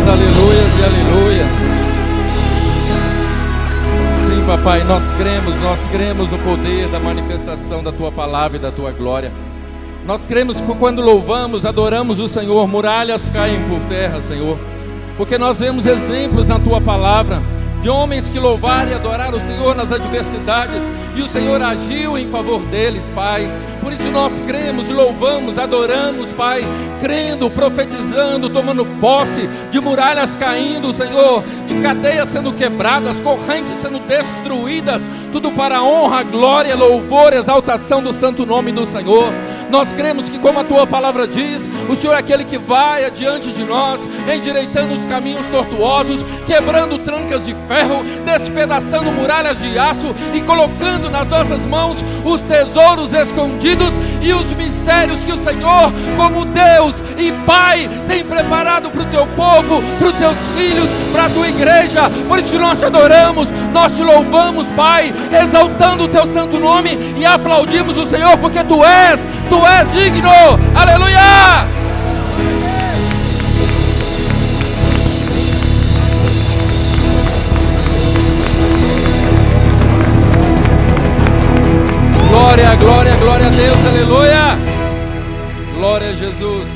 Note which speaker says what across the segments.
Speaker 1: aleluias e aleluias. Sim, papai, nós cremos no poder da manifestação da tua palavra e da tua glória. Nós cremos que quando louvamos, adoramos o Senhor, muralhas caem por terra, Senhor, porque nós vemos exemplos na tua palavra de homens que louvaram e adoraram o Senhor nas adversidades, e o Senhor agiu em favor deles, Pai. Por isso nós cremos, louvamos, adoramos, Pai, crendo, profetizando, tomando posse de muralhas caindo, Senhor, de cadeias sendo quebradas, correntes sendo destruídas, tudo para a honra, glória, louvor, exaltação do santo nome do Senhor. Nós cremos que, como a tua palavra diz, o Senhor é aquele que vai adiante de nós, endireitando os caminhos tortuosos, quebrando trancas de ferro, despedaçando muralhas de aço e colocando nas nossas mãos os tesouros escondidos e os mistérios que o Senhor, como Deus e Pai, tem preparado para o teu povo, para os teus filhos, para a tua igreja. Por isso nós te adoramos, nós te louvamos, Pai, exaltando o teu santo nome, e aplaudimos o Senhor, porque Tu és digno, aleluia! Glória, glória, glória a Deus, aleluia! Glória a Jesus.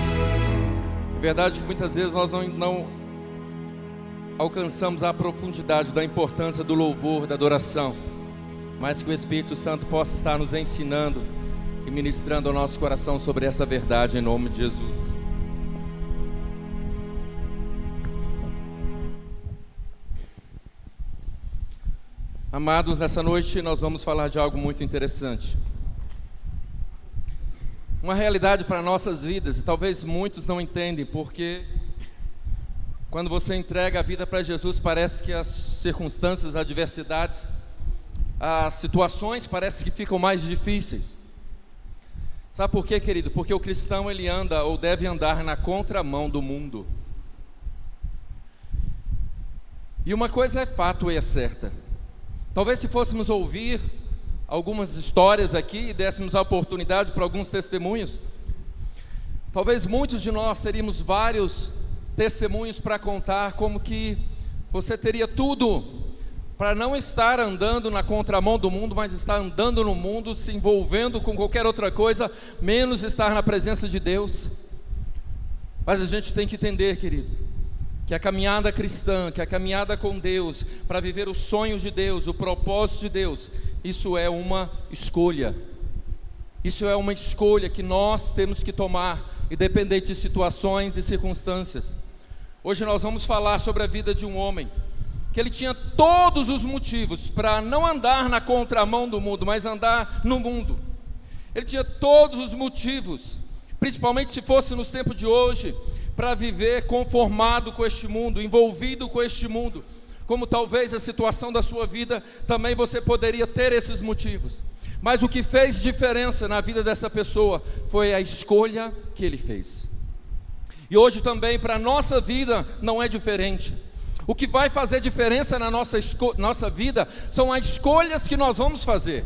Speaker 1: É verdade que muitas vezes nós não alcançamos a profundidade da importância do louvor, da adoração, mas que o Espírito Santo possa estar nos ensinando e ministrando ao nosso coração sobre essa verdade, em nome de Jesus. Amados, nessa noite nós vamos falar de algo muito interessante, uma realidade para nossas vidas, e talvez muitos não entendem, porque quando você entrega a vida para Jesus, parece que as circunstâncias, as adversidades, as situações parecem que ficam mais difíceis. Sabe por quê, querido? Porque o cristão, ele anda ou deve andar na contramão do mundo. E uma coisa é fato e é certa. Talvez se fôssemos ouvir algumas histórias aqui e dessemos a oportunidade para alguns testemunhos, talvez muitos de nós teríamos vários testemunhos para contar, como que você teria tudo para não estar andando na contramão do mundo, mas estar andando no mundo, se envolvendo com qualquer outra coisa, menos estar na presença de Deus. Mas a gente tem que entender, querido, que a caminhada cristã, que a caminhada com Deus, para viver os sonhos de Deus, o propósito de Deus, isso é uma escolha. Isso é uma escolha que nós temos que tomar, independente de situações e circunstâncias. Hoje nós vamos falar sobre a vida de um homem que ele tinha todos os motivos para não andar na contramão do mundo, mas andar no mundo. Ele tinha todos os motivos, principalmente se fosse nos tempos de hoje, para viver conformado com este mundo, envolvido com este mundo. Como talvez a situação da sua vida, também você poderia ter esses motivos. Mas o que fez diferença na vida dessa pessoa foi a escolha que ele fez. E hoje também para a nossa vida não é diferente. O que vai fazer diferença na nossa vida são as escolhas que nós vamos fazer.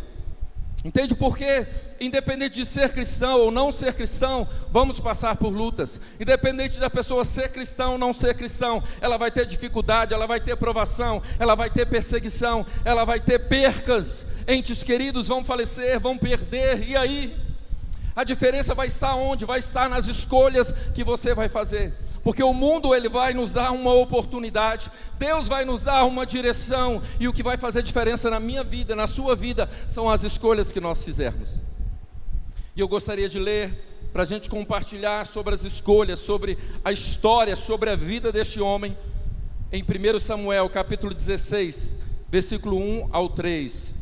Speaker 1: Entende? Porque independente de ser cristão ou não ser cristão, vamos passar por lutas. Independente da pessoa ser cristão ou não ser cristão, ela vai ter dificuldade, ela vai ter provação, ela vai ter perseguição, ela vai ter percas. Entes queridos vão falecer, vão perder, e aí? A diferença vai estar onde? Vai estar nas escolhas que você vai fazer. Porque o mundo, ele vai nos dar uma oportunidade, Deus vai nos dar uma direção, e o que vai fazer diferença na minha vida, na sua vida, são as escolhas que nós fizermos. E eu gostaria de ler, para a gente compartilhar sobre as escolhas, sobre a história, sobre a vida deste homem, em 1 Samuel capítulo 16, versículo 1 ao 3.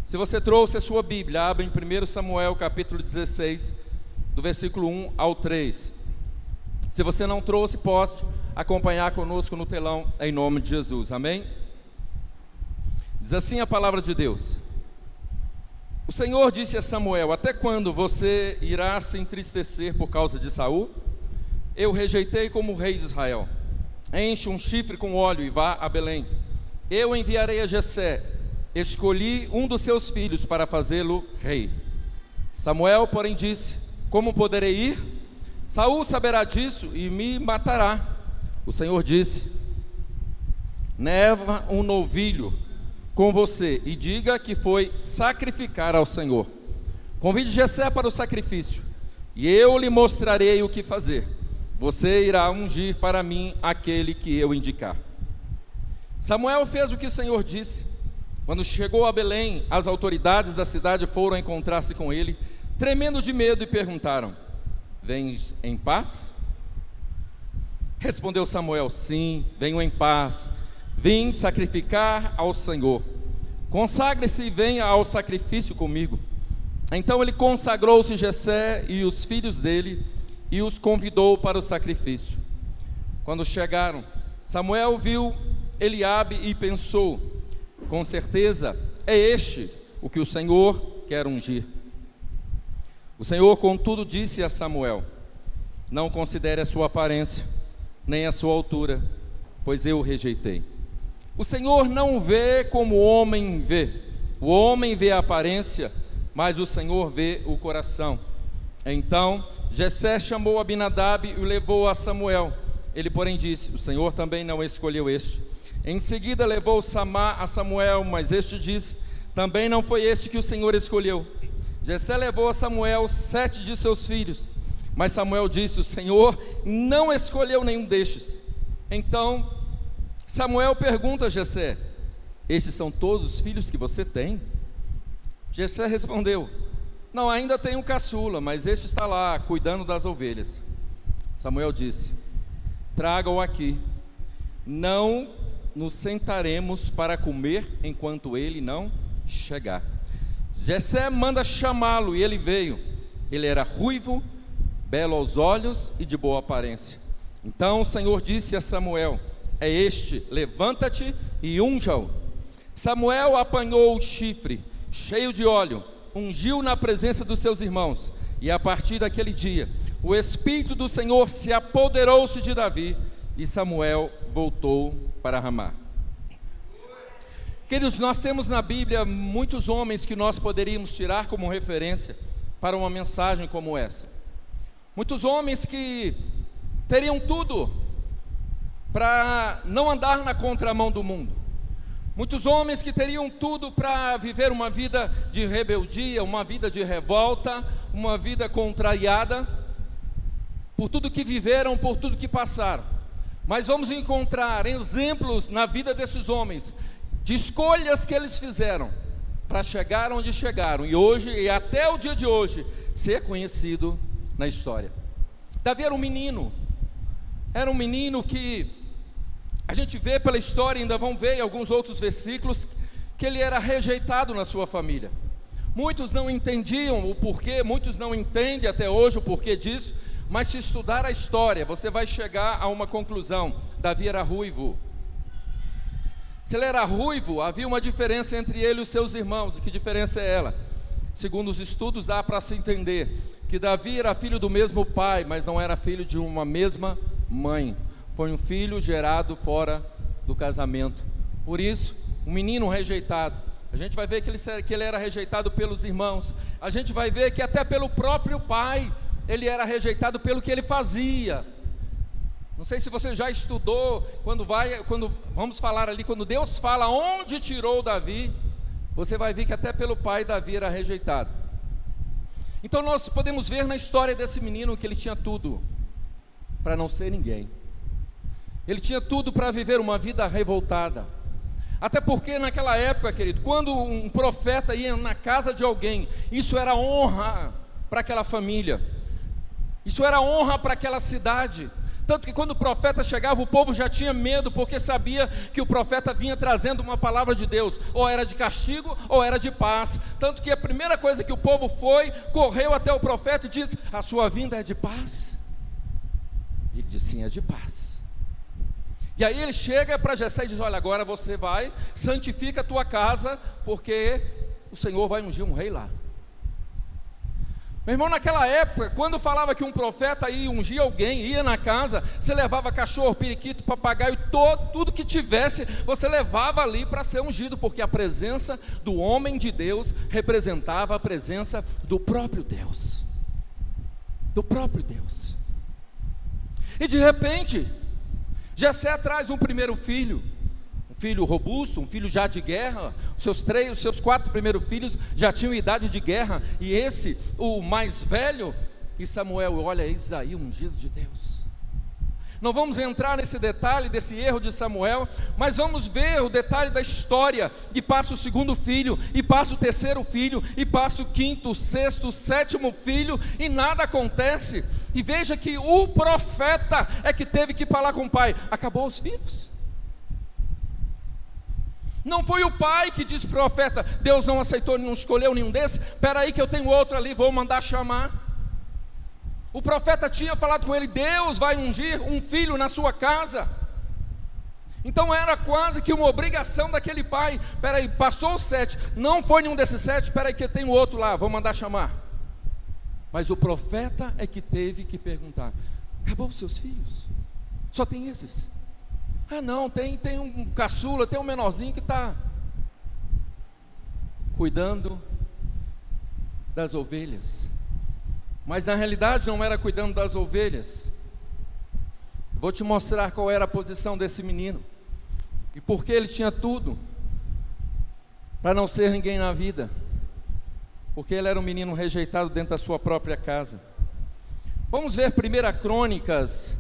Speaker 1: Se você trouxe a sua Bíblia, abra em 1 Samuel capítulo 16, do versículo 1 ao 3. Se você não trouxe, pode acompanhar conosco no telão, em nome de Jesus, amém? Diz assim a palavra de Deus: O Senhor disse a Samuel: até quando você irá se entristecer por causa de Saul? Eu rejeitei como rei de Israel. Enche um chifre com óleo e vá a Belém. Eu enviarei a Jessé. Escolhi um dos seus filhos para fazê-lo rei. Samuel, porém, disse: como poderei ir? Saul saberá disso e me matará. O Senhor disse: leva um novilho com você e diga que foi sacrificar ao Senhor. Convide Jessé para o sacrifício, e eu lhe mostrarei o que fazer. Você irá ungir para mim aquele que eu indicar. Samuel fez o que o Senhor disse. Quando chegou a Belém, as autoridades da cidade foram encontrar-se com ele, tremendo de medo, e perguntaram: vens em paz? Respondeu Samuel: sim, venho em paz. Vim sacrificar ao Senhor. Consagre-se e venha ao sacrifício comigo. Então ele consagrou-se Jessé e os filhos dele e os convidou para o sacrifício. Quando chegaram, Samuel viu Eliabe e pensou: com certeza é este o que o Senhor quer ungir. O Senhor, contudo, disse a Samuel: não considere a sua aparência, nem a sua altura, pois eu o rejeitei. O Senhor não vê como o homem vê. O homem vê a aparência, mas o Senhor vê o coração. Então Jessé chamou Abinadab e o levou a Samuel. Ele, porém, disse: o Senhor também não escolheu este. Em seguida levou Samá a Samuel, mas este disse: também não foi este que o Senhor escolheu. Jessé levou a Samuel 7 de seus filhos, mas Samuel disse: o Senhor não escolheu nenhum destes. Então Samuel pergunta a Jessé: estes são todos os filhos que você tem? Jessé respondeu: não, ainda tenho um caçula, mas este está lá, cuidando das ovelhas. Samuel disse: traga-o aqui, não nos sentaremos para comer enquanto ele não chegar. Jessé manda chamá-lo, e ele veio. Ele era ruivo, belo aos olhos e de boa aparência. Então o Senhor disse a Samuel: é este, levanta-te e unja-o. Samuel apanhou o chifre, cheio de óleo, ungiu na presença dos seus irmãos, e a partir daquele dia, o Espírito do Senhor se apoderou-se de Davi, e Samuel voltou para Ramá. Queridos, nós temos na Bíblia muitos homens que nós poderíamos tirar como referência para uma mensagem como essa. Muitos homens que teriam tudo para não andar na contramão do mundo. Muitos homens que teriam tudo para viver uma vida de rebeldia, uma vida de revolta, uma vida contrariada, por tudo que viveram, por tudo que passaram. Mas vamos encontrar exemplos na vida desses homens, de escolhas que eles fizeram, para chegar onde chegaram, e hoje, e até o dia de hoje, ser conhecido na história. Davi era um menino que a gente vê pela história, ainda vão ver em alguns outros versículos, que ele era rejeitado na sua família. Muitos não entendiam o porquê, muitos não entendem até hoje o porquê disso, mas se estudar a história, você vai chegar a uma conclusão: Davi era ruivo. Se ele era ruivo, havia uma diferença entre ele e os seus irmãos. E que diferença é ela? Segundo os estudos, dá para se entender que Davi era filho do mesmo pai, mas não era filho de uma mesma mãe. Foi um filho gerado fora do casamento. Por isso, um menino rejeitado. A gente vai ver que ele era rejeitado pelos irmãos. A gente vai ver que até pelo próprio pai ele era rejeitado pelo que ele fazia. Não sei se você já estudou, quando vamos falar ali, quando Deus fala onde tirou Davi, você vai ver que até pelo pai Davi era rejeitado. Então nós podemos ver na história desse menino que ele tinha tudo para não ser ninguém. Ele tinha tudo para viver uma vida revoltada. Até porque naquela época, querido, quando um profeta ia na casa de alguém, isso era honra para aquela família, isso era honra para aquela cidade. Tanto que quando o profeta chegava, o povo já tinha medo, porque sabia que o profeta vinha trazendo uma palavra de Deus, ou era de castigo, ou era de paz. Tanto que a primeira coisa que o povo correu até o profeta e disse: a sua vinda é de paz? Ele disse: sim, é de paz. E aí ele chega para Jessé e diz: olha, agora você vai, santifica a tua casa, porque o Senhor vai ungir um rei lá. Meu irmão, naquela época, quando falava que um profeta ia ungir alguém, ia na casa, você levava cachorro, periquito, papagaio, tudo que tivesse, você levava ali para ser ungido, porque a presença do homem de Deus representava a presença do próprio Deus. Do próprio Deus. E de repente, Jessé traz um primeiro filho, um filho robusto, um filho já de guerra. Os seus 4 primeiros filhos já tinham idade de guerra, e esse, o mais velho, e Samuel olha, eis aí o ungido de Deus. Não vamos entrar nesse detalhe desse erro de Samuel, mas vamos ver o detalhe da história, e passa o 2º filho, e passa o 3º filho, e passa o 5º, 6º, 7º filho, e nada acontece. E veja que o profeta é que teve que falar com o pai: acabou os filhos. Não foi o pai que disse para o profeta: Deus não aceitou, não escolheu nenhum desses, espera aí que eu tenho outro ali, vou mandar chamar. O profeta tinha falado com ele: Deus vai ungir um filho na sua casa. Então era quase que uma obrigação daquele pai: espera aí, passou os 7, não foi nenhum desses 7, espera aí que eu tenho outro lá, vou mandar chamar. Mas o profeta é que teve que perguntar: acabou os seus filhos? Só tem esses? Ah não, tem um caçula, tem um menorzinho que está cuidando das ovelhas. Mas na realidade não era cuidando das ovelhas. Vou te mostrar qual era a posição desse menino, e porque ele tinha tudo para não ser ninguém na vida, porque ele era um menino rejeitado dentro da sua própria casa. Vamos ver 1 Crônicas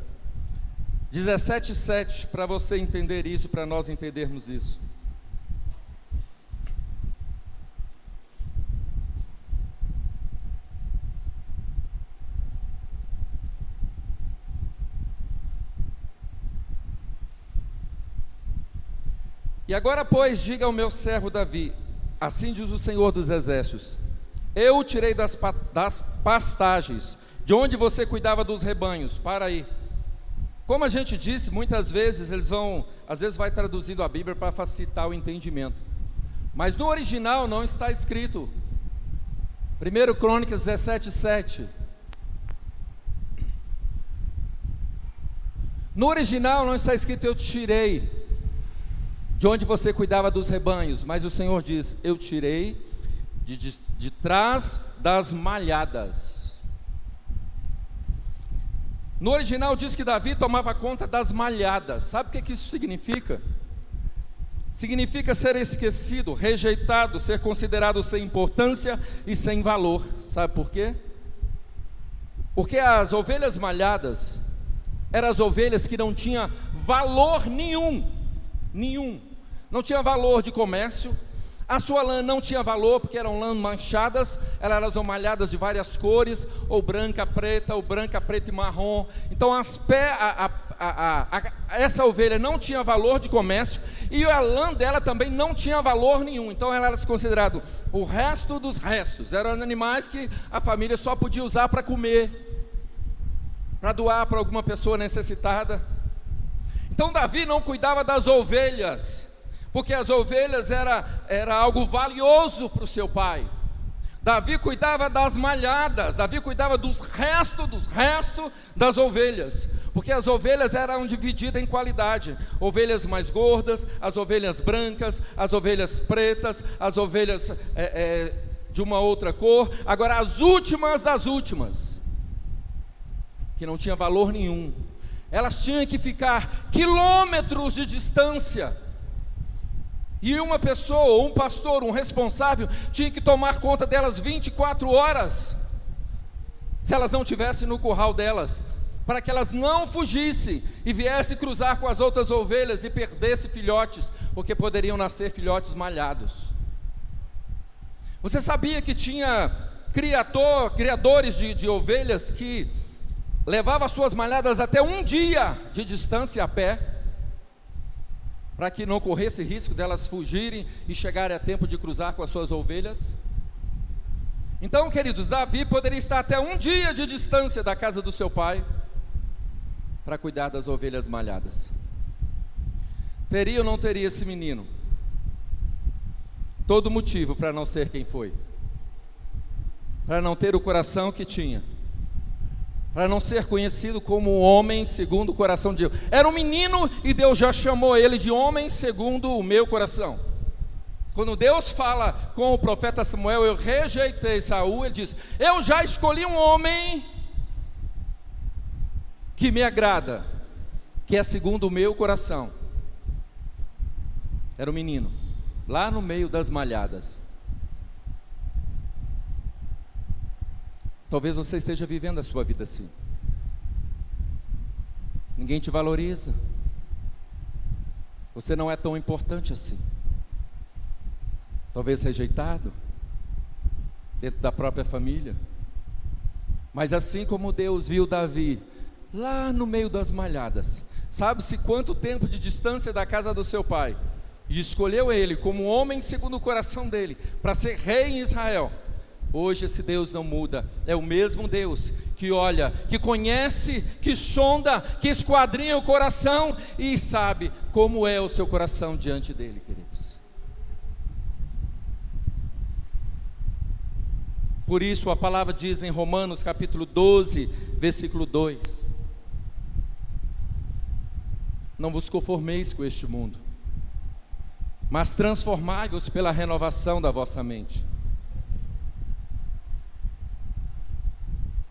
Speaker 1: 17:7, para você entender isso, para nós entendermos isso. E agora, pois, diga ao meu servo Davi: assim diz o Senhor dos Exércitos: eu o tirei das pastagens, de onde você cuidava dos rebanhos. Para aí. Como a gente disse, muitas vezes às vezes vai traduzindo a Bíblia para facilitar o entendimento, mas no original não está escrito. 1 Crônicas 17:7. No original não está escrito: eu te tirei de onde você cuidava dos rebanhos, mas o Senhor diz: eu tirei de trás das malhadas. No original diz que Davi tomava conta das malhadas. Sabe o que isso significa? Significa ser esquecido, rejeitado, ser considerado sem importância e sem valor. Sabe por quê? Porque as ovelhas malhadas eram as ovelhas que não tinham valor nenhum. Não tinha valor de comércio. A sua lã não tinha valor, porque eram lãs manchadas, elas eram malhadas de várias cores, ou branca, preta, e marrom. Então essa ovelha não tinha valor de comércio, e a lã dela também não tinha valor nenhum. Então ela era considerada o resto dos restos. Eram animais que a família só podia usar para comer, para doar para alguma pessoa necessitada. Então Davi não cuidava das ovelhas, porque as ovelhas era algo valioso para o seu pai. Davi cuidava das malhadas, Davi cuidava dos restos das ovelhas, porque as ovelhas eram divididas em qualidade: ovelhas mais gordas, as ovelhas brancas, as ovelhas pretas, as ovelhas de uma outra cor. Agora as últimas das últimas, que não tinha valor nenhum, elas tinham que ficar quilômetros de distância, e uma pessoa, um pastor, um responsável, tinha que tomar conta delas 24 horas, se elas não estivessem no curral delas, para que elas não fugissem e viessem cruzar com as outras ovelhas e perdessem filhotes, porque poderiam nascer filhotes malhados. Você sabia que tinha criadores de ovelhas que levavam as suas malhadas até 1 dia de distância a pé, para que não corresse risco delas fugirem e chegarem a tempo de cruzar com as suas ovelhas? Então, queridos, Davi poderia estar até 1 dia de distância da casa do seu pai, para cuidar das ovelhas malhadas. Teria ou não teria esse menino todo motivo para não ser quem foi, para não ter o coração que tinha, para não ser conhecido como um homem segundo o coração de Deus? Era um menino e Deus já chamou ele de homem segundo o meu coração. Quando Deus fala com o profeta Samuel: eu rejeitei Saul, ele diz: eu já escolhi um homem que me agrada, que é segundo o meu coração. Era um menino, lá no meio das malhadas. Talvez você esteja vivendo a sua vida assim. Ninguém te valoriza. Você não é tão importante assim. Talvez rejeitado dentro da própria família. Mas assim como Deus viu Davi lá no meio das malhadas, sabe-se quanto tempo de distância da casa do seu pai, e escolheu ele como homem segundo o coração dele, para ser rei em Israel. Hoje esse Deus não muda, é o mesmo Deus que olha, que conhece, que sonda, que esquadrinha o coração e sabe como é o seu coração diante dele, queridos. Por isso a palavra diz em Romanos capítulo 12, versículo 2: não vos conformeis com este mundo, mas transformai-vos pela renovação da vossa mente,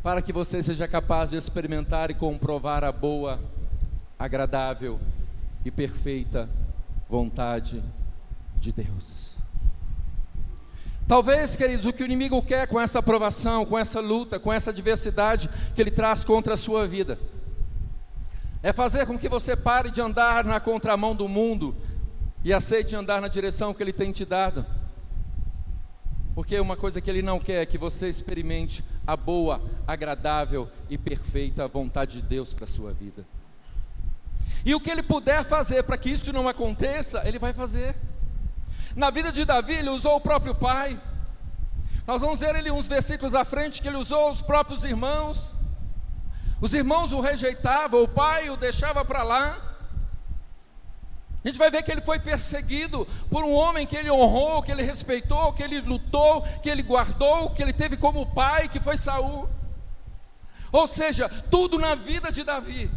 Speaker 1: para que você seja capaz de experimentar e comprovar a boa, agradável e perfeita vontade de Deus. Talvez, queridos, o que o inimigo quer com essa provação, com essa luta, com essa adversidade que ele traz contra a sua vida, é fazer com que você pare de andar na contramão do mundo e aceite andar na direção que ele tem te dado. Porque uma coisa que ele não quer é que você experimente a boa, agradável e perfeita vontade de Deus para a sua vida. E o que ele puder fazer para que isso não aconteça, ele vai fazer. Na vida de Davi, ele usou o próprio pai. Nós vamos ver ele uns versículos à frente, que ele usou os próprios irmãos. Os irmãos o rejeitavam, o pai o deixava para lá. A gente vai ver que ele foi perseguido por um homem que ele honrou, que ele respeitou, que ele lutou, que ele guardou, que ele teve como pai, que foi Saul. Ou seja, tudo na vida de Davi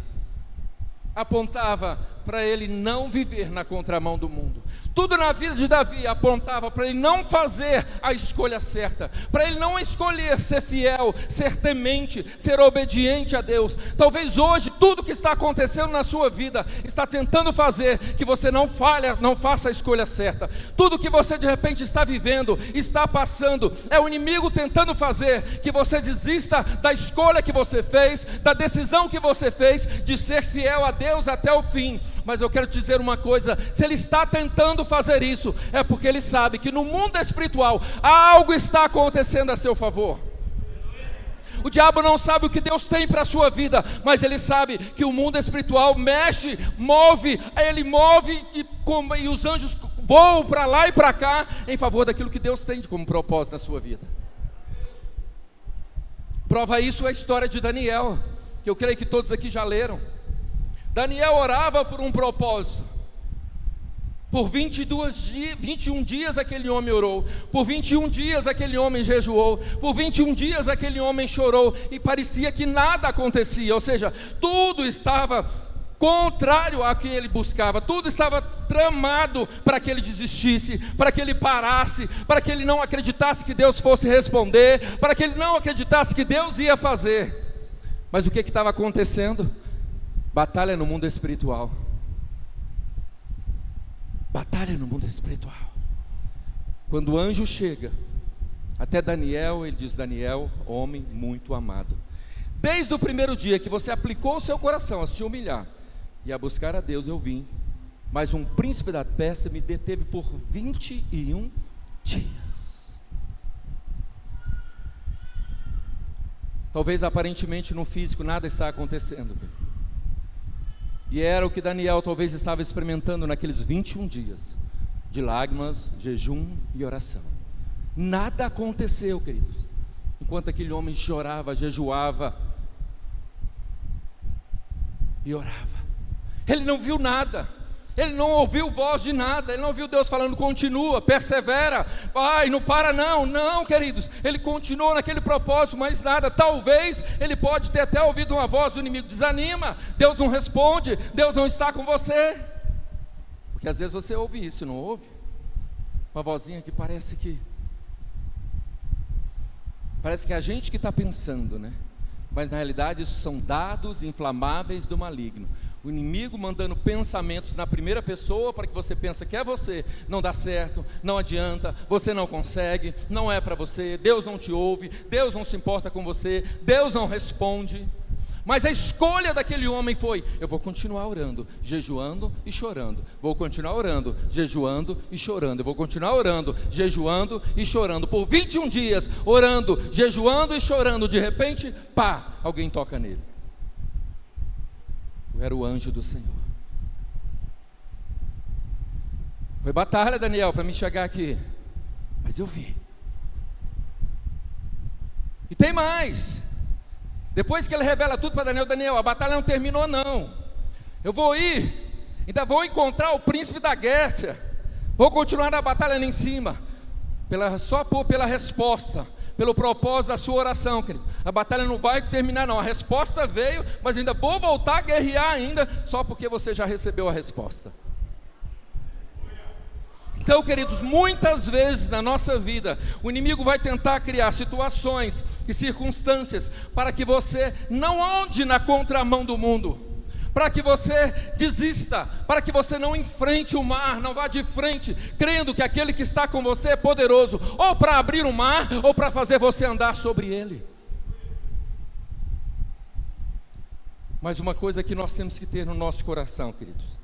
Speaker 1: apontava para ele não viver na contramão do mundo. Tudo na vida de Davi apontava para ele não fazer a escolha certa, para ele não escolher ser fiel, ser temente, ser obediente a Deus. Talvez hoje tudo que está acontecendo na sua vida está tentando fazer que você não faça a escolha certa. Tudo que você de repente está vivendo, está passando, é o inimigo tentando fazer que você desista da escolha que você fez, da decisão que você fez de ser fiel a Deus até o fim. Mas eu quero te dizer uma coisa: se ele está tentando fazer isso, é porque ele sabe que no mundo espiritual algo está acontecendo a seu favor. O diabo não sabe o que Deus tem para a sua vida, mas ele sabe que o mundo espiritual mexe, move, ele move e os anjos voam para lá e para cá em favor daquilo que Deus tem como propósito na sua vida. Prova isso a história de Daniel, que eu creio que todos aqui já leram. Daniel orava por um propósito. Por 21 dias aquele homem orou. Por 21 dias aquele homem jejuou. Por 21 dias aquele homem chorou. E parecia que nada acontecia. Ou seja, tudo estava contrário ao que ele buscava. Tudo estava tramado para que ele desistisse, para que ele parasse, para que ele não acreditasse que Deus fosse responder, para que ele não acreditasse que Deus ia fazer. Mas o que estava acontecendo? Batalha no mundo espiritual. Batalha no mundo espiritual. Quando o anjo chega até Daniel, ele diz: Daniel, homem muito amado, desde o primeiro dia que você aplicou o seu coração a se humilhar e a buscar a Deus, eu vim, mas um príncipe da Pérsia me deteve por 21 dias. Talvez aparentemente no físico nada está acontecendo, e era o que Daniel talvez estava experimentando naqueles 21 dias de lágrimas, jejum e oração. Nada aconteceu, queridos, enquanto aquele homem chorava, jejuava e orava. Ele não viu nada, ele não ouviu voz de nada, ele não ouviu Deus falando: continua, persevera, vai, não para não, queridos. Ele continuou naquele propósito, mas nada. Talvez ele pode ter até ouvido uma voz do inimigo: desanima, Deus não responde, Deus não está com você. Porque às vezes você ouve isso, não ouve? Uma vozinha que parece que é a gente que está pensando, né? mas na realidade isso são dados inflamáveis do maligno. O inimigo mandando pensamentos na primeira pessoa para que você pense que é você, não dá certo, não adianta, você não consegue, não é para você, Deus não te ouve, Deus não se importa com você, Deus não responde. Mas a escolha daquele homem foi: eu vou continuar orando, jejuando e chorando, vou continuar orando, jejuando e chorando, eu vou continuar orando, jejuando e chorando, por 21 dias, orando, jejuando e chorando. De repente, pá, alguém toca nele. Era o anjo do Senhor. Foi batalha, Daniel, para me chegar aqui, mas eu vi. E tem mais. Depois que ele revela tudo para Daniel: Daniel, a batalha não terminou não, eu vou ir, ainda vou encontrar o príncipe da Grécia, vou continuar na batalha ali em cima, só pela resposta, pelo propósito da sua oração, querido. A batalha não vai terminar não, a resposta veio, mas ainda vou voltar a guerrear ainda, só porque você já recebeu a resposta. Então, queridos, muitas vezes na nossa vida, o inimigo vai tentar criar situações e circunstâncias para que você não ande na contramão do mundo, para que você desista, para que você não enfrente o mar, não vá de frente, crendo que aquele que está com você é poderoso, ou para abrir o mar, ou para fazer você andar sobre ele. Mas uma coisa que nós temos que ter no nosso coração, queridos,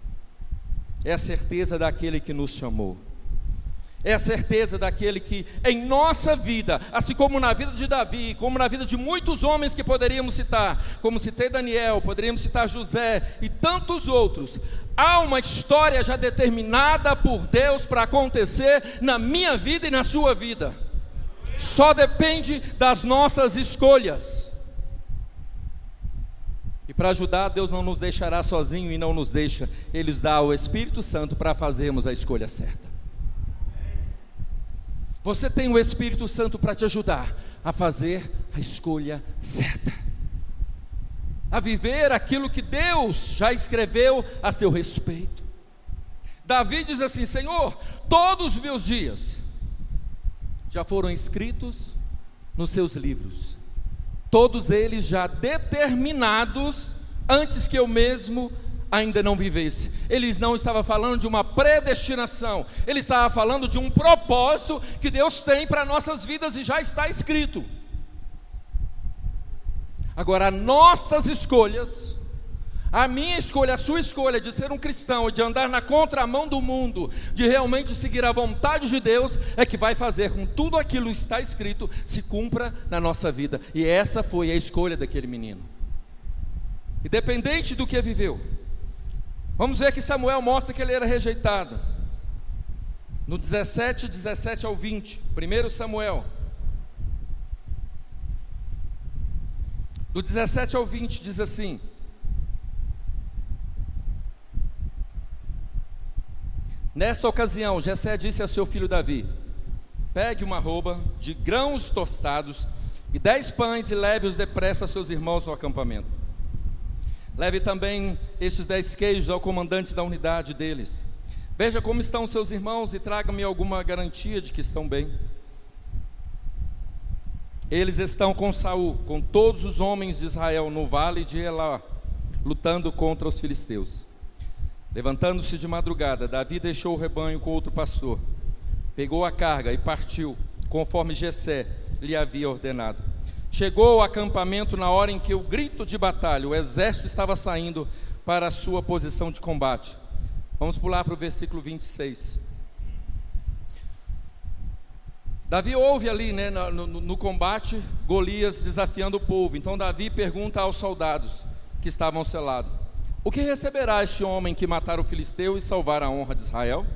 Speaker 1: é a certeza daquele que nos chamou. É a certeza daquele que em nossa vida, assim como na vida de Davi, como na vida de muitos homens que poderíamos citar, como citei Daniel, poderíamos citar José e tantos outros, há uma história já determinada por Deus para acontecer na minha vida e na sua vida. Só depende das nossas escolhas. E para ajudar, Deus não nos deixará sozinho e não nos deixa, Ele nos dá o Espírito Santo para fazermos a escolha certa. Você tem o Espírito Santo para te ajudar a fazer a escolha certa, a viver aquilo que Deus já escreveu a seu respeito. Davi diz assim: Senhor, todos os meus dias já foram escritos nos seus livros, todos eles já determinados antes que eu mesmo ainda não vivesse. Ele não estava falando de uma predestinação, ele estava falando de um propósito que Deus tem para nossas vidas e já está escrito. Agora, nossas escolhas, a minha escolha, a sua escolha de ser um cristão e de andar na contramão do mundo, de realmente seguir a vontade de Deus, é que vai fazer com que tudo aquilo que está escrito se cumpra na nossa vida. E essa foi a escolha daquele menino, independente do que viveu. Vamos ver que Samuel mostra que ele era rejeitado. No 17 ao 20, 1 Samuel. Do 17 ao 20 diz assim: Nesta ocasião, Jessé disse a seu filho Davi: Pegue uma arroba de grãos tostados e 10 pães e leve-os depressa a seus irmãos no acampamento. Leve também estes 10 queijos ao comandante da unidade deles. Veja como estão seus irmãos e traga-me alguma garantia de que estão bem. Eles estão com Saul, com todos os homens de Israel no vale de Elá, lutando contra os filisteus. Levantando-se de madrugada, Davi deixou o rebanho com outro pastor, pegou a carga e partiu, conforme Jessé lhe havia ordenado. Chegou ao acampamento na hora em que o grito de batalha, o exército estava saindo para a sua posição de combate. Vamos pular para o versículo 26. Davi ouve ali, no combate, Golias desafiando o povo. Então Davi pergunta aos soldados que estavam selados: O que receberá este homem que matar o filisteu e salvar a honra de Israel?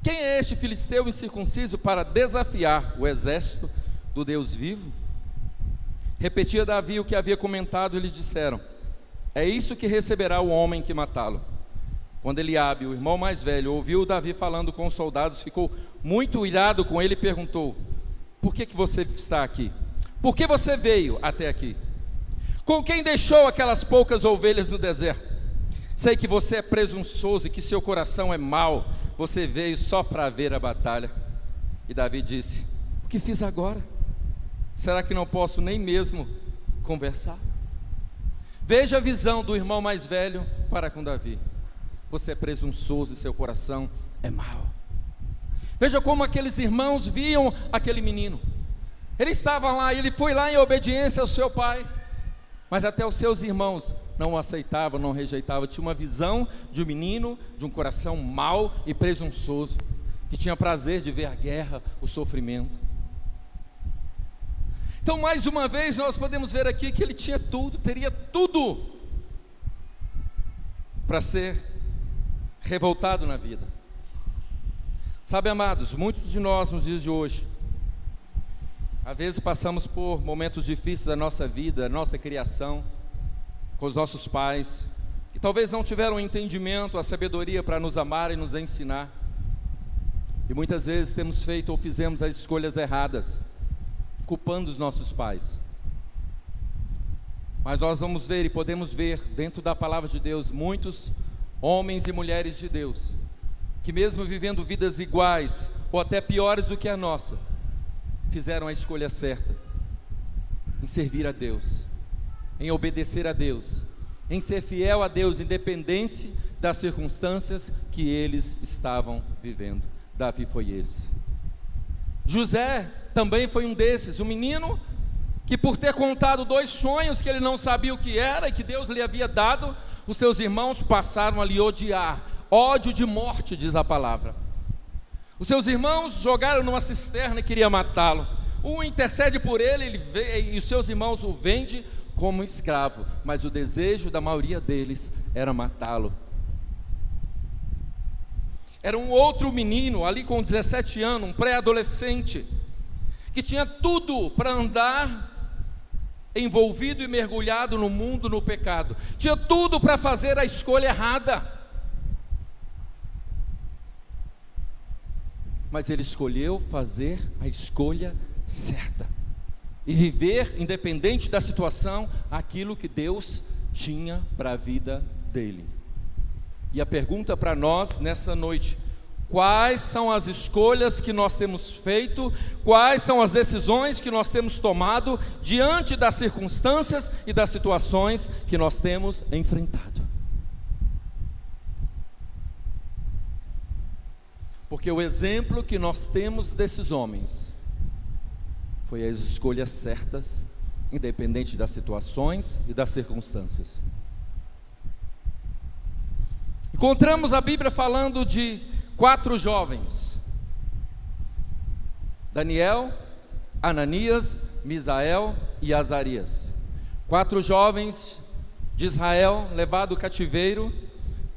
Speaker 1: Quem é este filisteu incircunciso para desafiar o exército do Deus vivo? Repetia Davi o que havia comentado, e lhes disseram: É isso que receberá o homem que matá-lo. Quando Eliabe, o irmão mais velho, ouviu Davi falando com os soldados, ficou muito irado com ele e perguntou: Por que você está aqui? Por que você veio até aqui? Com quem deixou aquelas poucas ovelhas no deserto? Sei que você é presunçoso e que seu coração é mau. Você veio só para ver a batalha. E Davi disse: O que fiz agora? Será que não posso nem mesmo conversar. Veja a visão do irmão mais velho para com Davi: você é presunçoso e seu coração é mau. Veja como aqueles irmãos viam aquele menino. Ele estava lá, ele foi lá em obediência ao seu pai, mas até os seus irmãos não o aceitavam, não rejeitavam. Tinha uma visão de um menino, de um coração mau e presunçoso, que tinha prazer de ver a guerra, o sofrimento. Então, mais uma vez, nós podemos ver aqui que ele tinha tudo, teria tudo para ser revoltado na vida. Sabe, amados, muitos de nós nos dias de hoje, às vezes passamos por momentos difíceis da nossa vida, da nossa criação, com os nossos pais, que talvez não tiveram o entendimento, a sabedoria para nos amar e nos ensinar. E muitas vezes temos feito ou fizemos as escolhas erradas, culpando os nossos pais. Mas nós vamos ver e podemos ver dentro da palavra de Deus muitos homens e mulheres de Deus que, mesmo vivendo vidas iguais ou até piores do que a nossa, fizeram a escolha certa em servir a Deus, em obedecer a Deus, em ser fiel a Deus, independente das circunstâncias que eles estavam vivendo. Davi foi esse. José também foi um desses, um menino que, por ter contado 2 sonhos que ele não sabia o que era e que Deus lhe havia dado, os seus irmãos passaram a lhe odiar. Ódio de morte, diz a palavra. Os seus irmãos jogaram numa cisterna e queriam matá-lo. Um intercede por ele e os seus irmãos o vendem como escravo, mas o desejo da maioria deles era matá-lo. Era um outro menino, ali com 17 anos, um pré-adolescente, que tinha tudo para andar envolvido e mergulhado no mundo, no pecado. Tinha tudo para fazer a escolha errada. Mas ele escolheu fazer a escolha certa e viver, independente da situação, aquilo que Deus tinha para a vida dele. E a pergunta para nós nessa noite: quais são as escolhas que nós temos feito? Quais são as decisões que nós temos tomado diante das circunstâncias e das situações que nós temos enfrentado? Porque o exemplo que nós temos desses homens foi as escolhas certas, independente das situações e das circunstâncias. Encontramos a Bíblia falando de 4 jovens: Daniel, Ananias, Misael e Azarias. 4 jovens de Israel levados cativeiro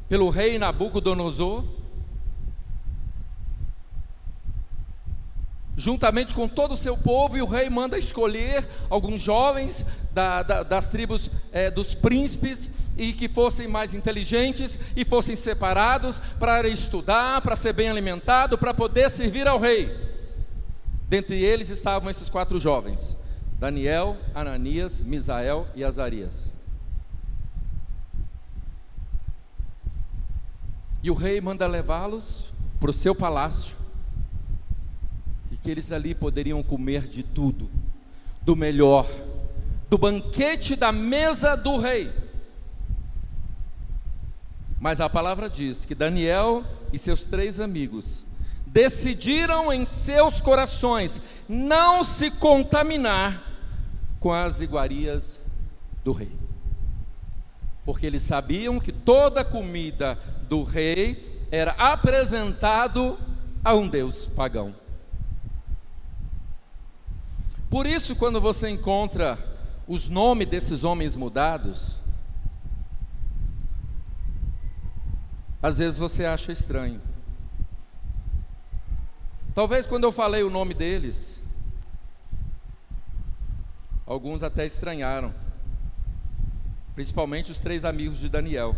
Speaker 1: pelo rei Nabucodonosor, juntamente com todo o seu povo, e o rei manda escolher alguns jovens das tribos dos príncipes, e que fossem mais inteligentes e fossem separados para estudar, para ser bem alimentado, para poder servir ao rei. Dentre eles estavam esses 4 jovens: Daniel, Ananias, Misael e Azarias. E o rei manda levá-los para o seu palácio, que eles ali poderiam comer de tudo, do melhor, do banquete da mesa do rei. Mas a palavra diz que Daniel e seus 3 amigos decidiram em seus corações não se contaminar com as iguarias do rei, porque eles sabiam que toda a comida do rei era apresentado a um deus pagão. Por isso, quando você encontra os nomes desses homens mudados, às vezes você acha estranho. Talvez quando eu falei o nome deles, alguns até estranharam, principalmente os 3 amigos de Daniel.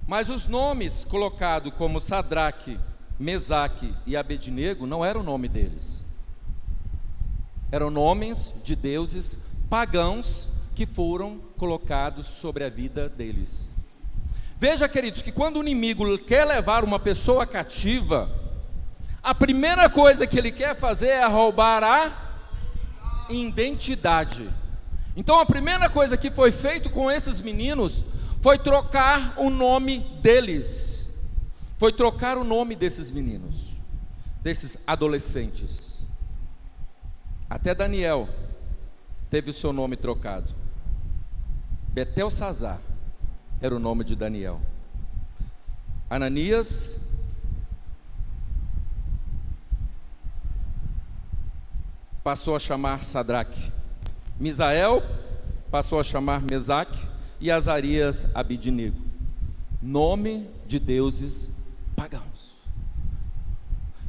Speaker 1: Mas os nomes colocados como Sadraque, Mesaque e Abednego não eram o nome deles. Eram nomes de deuses pagãos que foram colocados sobre a vida deles. Veja, queridos, que quando o inimigo quer levar uma pessoa cativa, a primeira coisa que ele quer fazer é roubar a identidade. Então a primeira coisa que foi feito com esses meninos foi trocar o nome deles. Foi trocar o nome desses meninos, desses adolescentes. Até Daniel teve o seu nome trocado. Betelsazar era o nome de Daniel. Ananias passou a chamar Sadraque. Misael passou a chamar Mesaque. E Azarias Abidnego. Nome de deuses pagãos.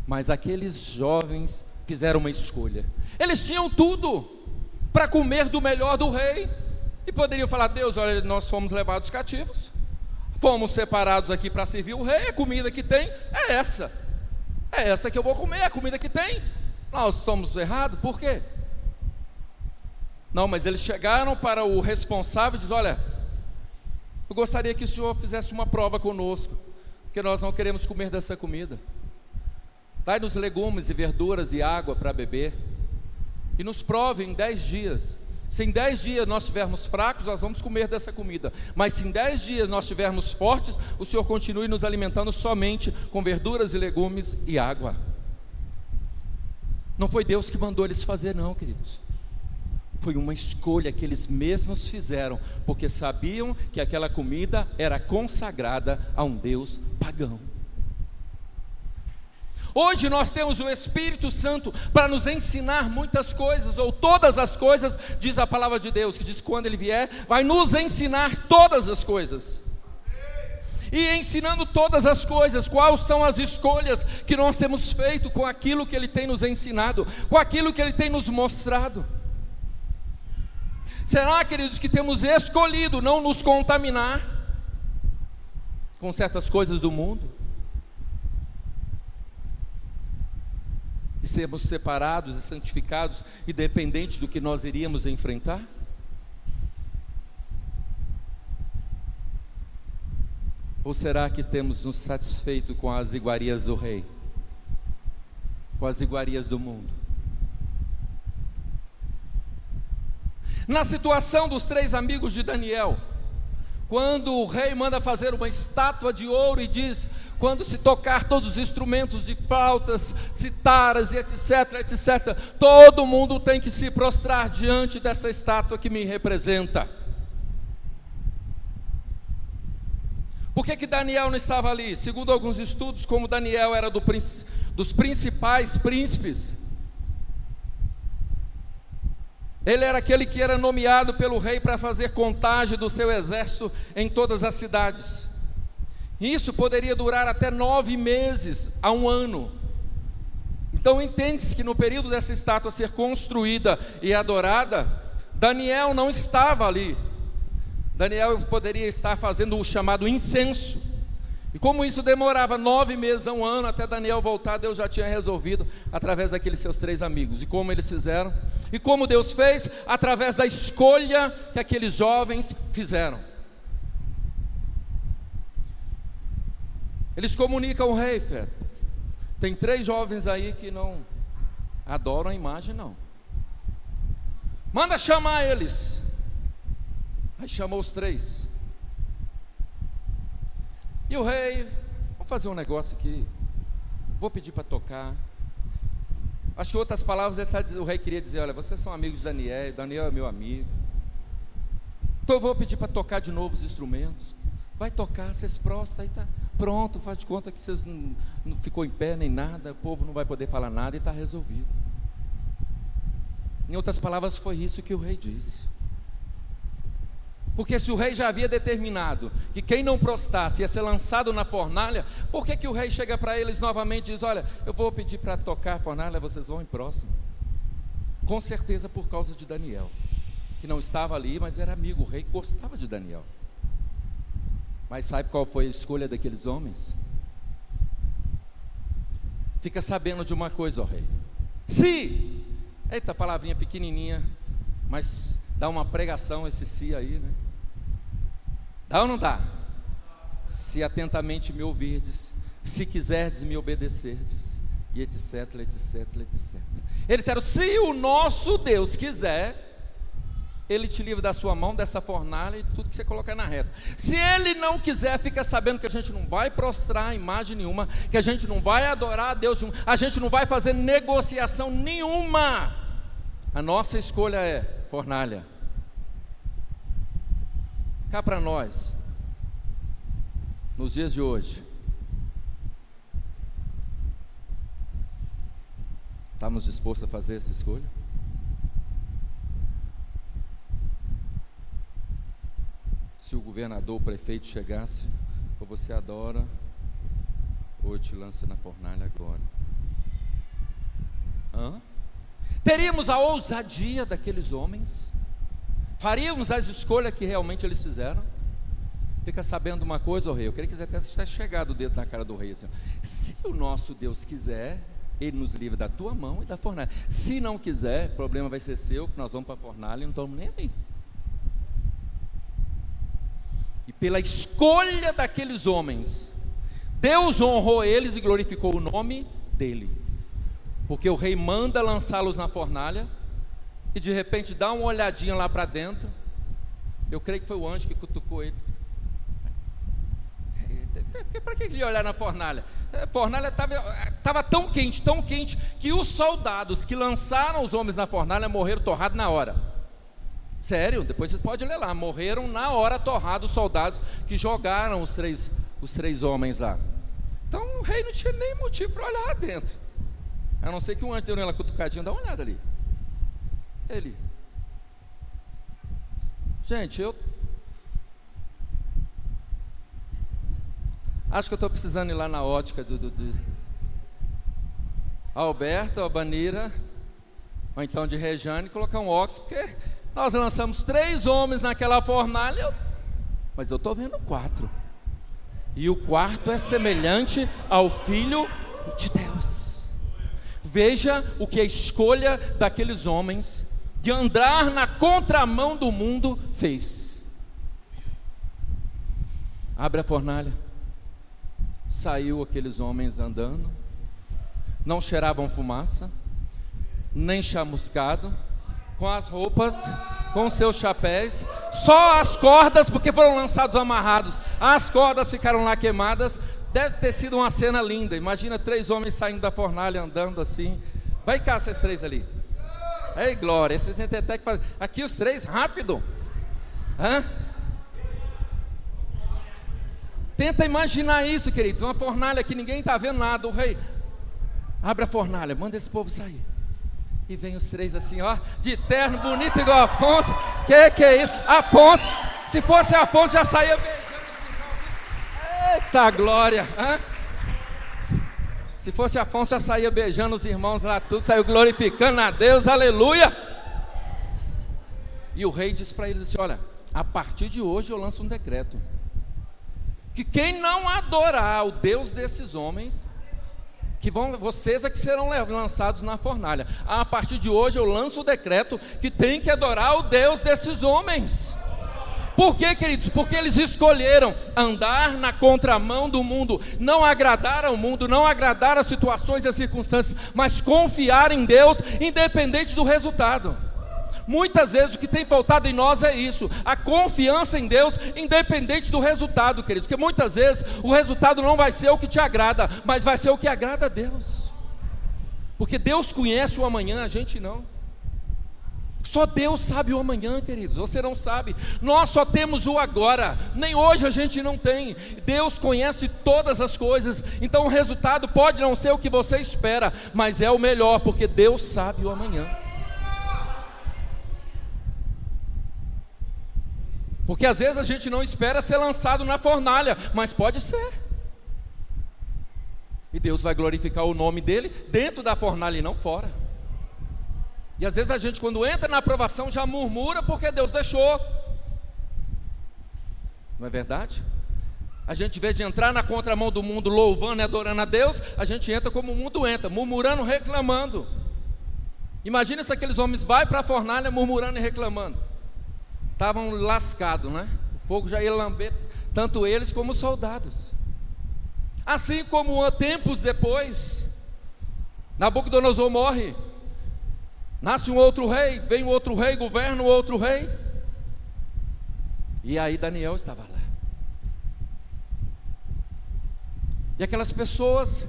Speaker 1: Mas aqueles jovens fizeram uma escolha. Eles tinham tudo para comer do melhor do rei. E poderiam falar: Deus, olha, nós fomos levados cativos, fomos separados aqui para servir o rei. A comida que tem é essa. É essa que eu vou comer, a comida que tem. Nós estamos errados, por quê? Não, mas eles chegaram para o responsável e disseram: olha, eu gostaria que o senhor fizesse uma prova conosco, porque nós não queremos comer dessa comida. Dai-nos legumes e verduras e água para beber, e nos prove em 10 dias. Se em 10 dias nós estivermos fracos, nós vamos comer dessa comida. Mas se em 10 dias nós estivermos fortes, o Senhor continue nos alimentando somente com verduras e legumes e água. Não foi Deus que mandou eles fazer, não, queridos. Foi uma escolha que eles mesmos fizeram, porque sabiam que aquela comida era consagrada a um Deus pagão. Hoje nós temos o Espírito Santo para nos ensinar muitas coisas, ou todas as coisas, diz a palavra de Deus, que diz que quando Ele vier, vai nos ensinar todas as coisas. E ensinando todas as coisas, quais são as escolhas que nós temos feito com aquilo que Ele tem nos ensinado, com aquilo que Ele tem nos mostrado. Será, queridos, que temos escolhido não nos contaminar com certas coisas do mundo? E sermos separados e santificados, independente do que nós iríamos enfrentar? Ou será que temos nos satisfeito com as iguarias do rei, com as iguarias do mundo? Na situação dos 3 amigos de Daniel, quando o rei manda fazer uma estátua de ouro e diz: quando se tocar todos os instrumentos de flautas, citaras e etc, etc, todo mundo tem que se prostrar diante dessa estátua que me representa. Por que Daniel não estava ali? Segundo alguns estudos, como Daniel era dos principais príncipes, ele era aquele que era nomeado pelo rei para fazer contagem do seu exército em todas as cidades. Isso poderia durar até 9 meses a 1 ano. Então entende-se que no período dessa estátua ser construída e adorada, Daniel não estava ali. Daniel poderia estar fazendo o chamado incenso. E como isso demorava 9 meses a 1 ano, até Daniel voltar, Deus já tinha resolvido através daqueles seus 3 amigos. E como eles fizeram? E como Deus fez? Através da escolha que aqueles jovens fizeram. Eles comunicam ao rei: tem 3 jovens aí que não adoram a imagem, não. Manda chamar eles. Aí chamou os 3. E o rei: vamos fazer um negócio aqui, vou pedir para tocar. Acho que em outras palavras o rei queria dizer: olha, vocês são amigos de Daniel, Daniel é meu amigo, então eu vou pedir para tocar de novo os instrumentos. Vai tocar, vocês prostam, aí está pronto, faz de conta que vocês não ficou em pé nem nada, o povo não vai poder falar nada e está resolvido. Em outras palavras, foi isso que o rei disse. Porque se o rei já havia determinado que quem não prostrasse ia ser lançado na fornalha, por que o rei chega para eles novamente e diz: olha, eu vou pedir para tocar a fornalha, vocês vão em próximo? Com certeza por causa de Daniel, que não estava ali, mas era amigo. O rei gostava de Daniel. Mas sabe qual foi a escolha daqueles homens? Fica sabendo de uma coisa, ó rei. Se, eita, palavrinha pequenininha, mas dá uma pregação esse se aí, né? Dá ou não dá? Se atentamente me ouvirdes, se quiserdes me obedecerdes, e etc, etc, etc. Eles disseram: se o nosso Deus quiser, Ele te livra da sua mão, dessa fornalha e tudo que você colocar na reta. Se Ele não quiser, fica sabendo que a gente não vai prostrar imagem nenhuma, que a gente não vai adorar a Deus nenhum, a gente não vai fazer negociação nenhuma. A nossa escolha é fornalha. Cá para nós, nos dias de hoje, estamos dispostos a fazer essa escolha? Se o governador, o prefeito chegasse: ou você adora, ou eu te lanço na fornalha agora. Teríamos a ousadia daqueles homens? Faríamos as escolhas que realmente eles fizeram? Fica sabendo uma coisa, ó rei, eu creio que você até está chegado o dedo na cara do rei assim: se o nosso Deus quiser, Ele nos livra da tua mão e da fornalha. Se não quiser, o problema vai ser seu, que nós vamos para a fornalha e não estamos nem aí. E pela escolha daqueles homens, Deus honrou eles e glorificou o nome dele, porque o rei manda lançá-los na fornalha, e de repente dá uma olhadinha lá para dentro. Eu creio que foi o anjo que cutucou ele. Para que ele ia olhar na fornalha? A fornalha estava tão quente, que os soldados que lançaram os homens na fornalha morreram torrados na hora. Sério, depois você pode ler lá. Morreram na hora torrados os soldados que jogaram os três homens lá. Então o rei não tinha nem motivo para olhar lá dentro, a não ser que um anjo deu nela cutucadinha. Dá uma olhada ali. Gente, eu acho que eu estou precisando ir lá na ótica do Alberto, Albanira, ou então de Rejane, e colocar um óculos, porque nós lançamos 3 homens naquela fornalha, mas eu estou vendo 4, e o 4 é semelhante ao Filho de Deus. Veja o que a escolha daqueles homens de andar na contramão do mundo fez. Abre a fornalha. Saiu aqueles homens andando, não cheiravam fumaça, nem chamuscado, com as roupas, com seus chapéus, só as cordas, porque foram lançados amarrados, as cordas ficaram lá queimadas. Deve ter sido uma cena linda. Imagina 3 homens saindo da fornalha, andando assim. Vai cá, esses 3 ali. Ei, glória, esses tem até que fazer. Aqui os 3, rápido. Tenta imaginar isso, queridos. Uma fornalha que ninguém está vendo nada. O rei abre a fornalha, manda esse povo sair. E vem os 3 assim, ó, de terno, bonito igual Afonso. Que é isso? Afonso, se fosse Afonso já saía beijando. Eita glória. Se fosse Afonso já saía beijando os irmãos lá, tudo, saiu glorificando a Deus, aleluia. E o rei disse para eles assim: olha, a partir de hoje eu lanço um decreto, que quem não adorar o Deus desses homens, vocês é que serão lançados na fornalha. A partir de hoje eu lanço o decreto que tem que adorar o Deus desses homens. Por quê, queridos? Porque eles escolheram andar na contramão do mundo, não agradar ao mundo, não agradar as situações e as circunstâncias, mas confiar em Deus, independente do resultado. Muitas vezes o que tem faltado em nós é isso, a confiança em Deus, independente do resultado, queridos, porque muitas vezes o resultado não vai ser o que te agrada, mas vai ser o que agrada a Deus, porque Deus conhece o amanhã, a gente não. Só Deus sabe o amanhã, queridos, você não sabe. Nós só temos o agora, nem hoje a gente não tem. Deus conhece todas as coisas, então o resultado pode não ser o que você espera, mas é o melhor, porque Deus sabe o amanhã. Porque às vezes a gente não espera ser lançado na fornalha, mas pode ser. E Deus vai glorificar o nome dele dentro da fornalha e não fora. E às vezes a gente, quando entra na aprovação, já murmura porque Deus deixou. Não é verdade? A gente, em vez de entrar na contramão do mundo, louvando e adorando a Deus, a gente entra como o mundo entra, murmurando, reclamando. Imagina se aqueles homens vão para a fornalha murmurando e reclamando. Estavam lascados, né? O fogo já ia lamber tanto eles como os soldados. Assim como tempos depois, Nabucodonosor morre, nasce um outro rei, vem um outro rei, governa um outro rei, e aí Daniel estava lá. E aquelas pessoas,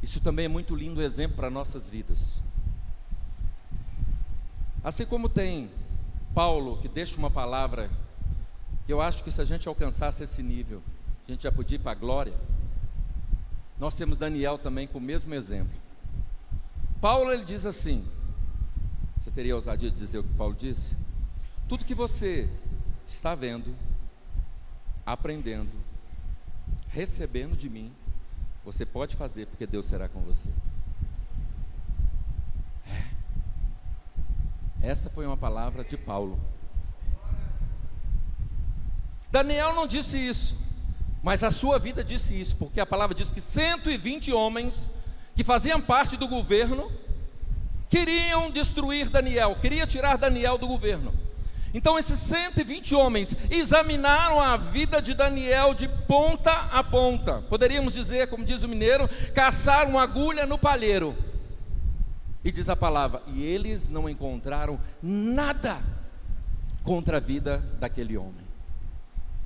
Speaker 1: isso também é muito lindo exemplo para nossas vidas. Assim como tem Paulo, que deixa uma palavra, que eu acho que se a gente alcançasse esse nível, a gente já podia ir para a glória. Nós temos Daniel também com o mesmo exemplo. Paulo, ele diz assim, você teria a ousadia de dizer o que Paulo disse? Tudo que você está vendo, aprendendo, recebendo de mim, você pode fazer, porque Deus será com você. Essa foi uma palavra de Paulo. Daniel não disse isso, mas a sua vida disse isso, porque a palavra diz que 120 homens que faziam parte do governo queriam destruir Daniel, queriam tirar Daniel do governo. Então esses 120 homens examinaram a vida de Daniel de ponta a ponta. Poderíamos dizer, como diz o mineiro, caçaram uma agulha no palheiro. E diz a palavra, e eles não encontraram nada contra a vida daquele homem.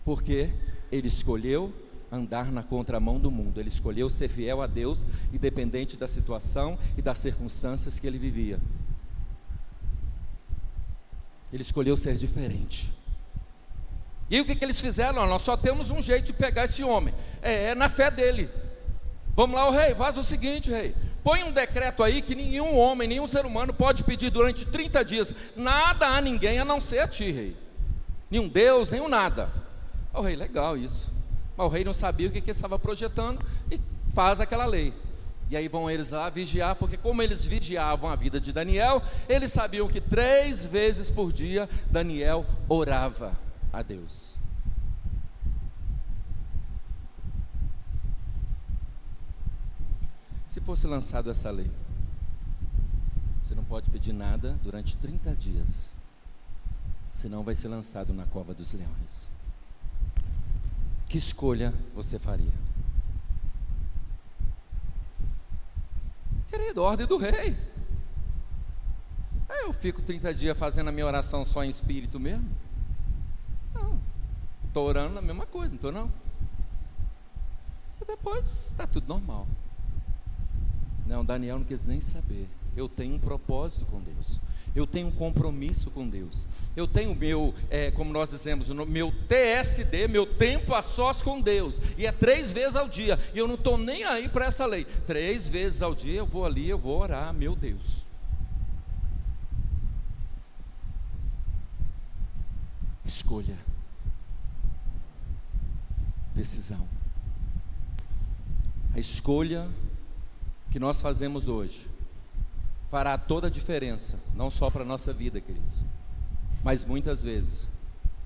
Speaker 1: Porque ele escolheu andar na contramão do mundo, ele escolheu ser fiel a Deus, independente da situação e das circunstâncias que ele vivia. Ele escolheu ser diferente. E aí o que eles fizeram? Nós só temos um jeito de pegar esse homem, é na fé dele. Vamos lá, o rei, faz o seguinte, rei, põe um decreto aí que nenhum homem, nenhum ser humano pode pedir durante 30 dias nada a ninguém a não ser a ti, rei. Nenhum Deus, nenhum nada. O rei, legal isso. Mas o rei não sabia o que ele estava projetando e faz aquela lei. E aí vão eles lá vigiar, porque como eles vigiavam a vida de Daniel, eles sabiam que 3 vezes por dia Daniel orava a Deus. Se fosse lançado essa lei, você não pode pedir nada durante 30 dias, senão vai ser lançado na cova dos leões. Que escolha você faria? Querido, ordem do rei. Aí eu fico 30 dias fazendo a minha oração só em espírito mesmo? Não, estou orando a mesma coisa, não estou não? E depois está tudo normal. Não, Daniel não quis nem saber. Eu tenho um propósito com Deus, eu tenho um compromisso com Deus, eu tenho o meu, como nós dizemos, o meu TSD, meu tempo a sós com Deus, e é 3 vezes ao dia, e eu não estou nem aí para essa lei. 3 vezes ao dia eu vou ali, eu vou orar, meu Deus. Escolha, decisão. A escolha que nós fazemos hoje fará toda a diferença, não só para a nossa vida, queridos, mas muitas vezes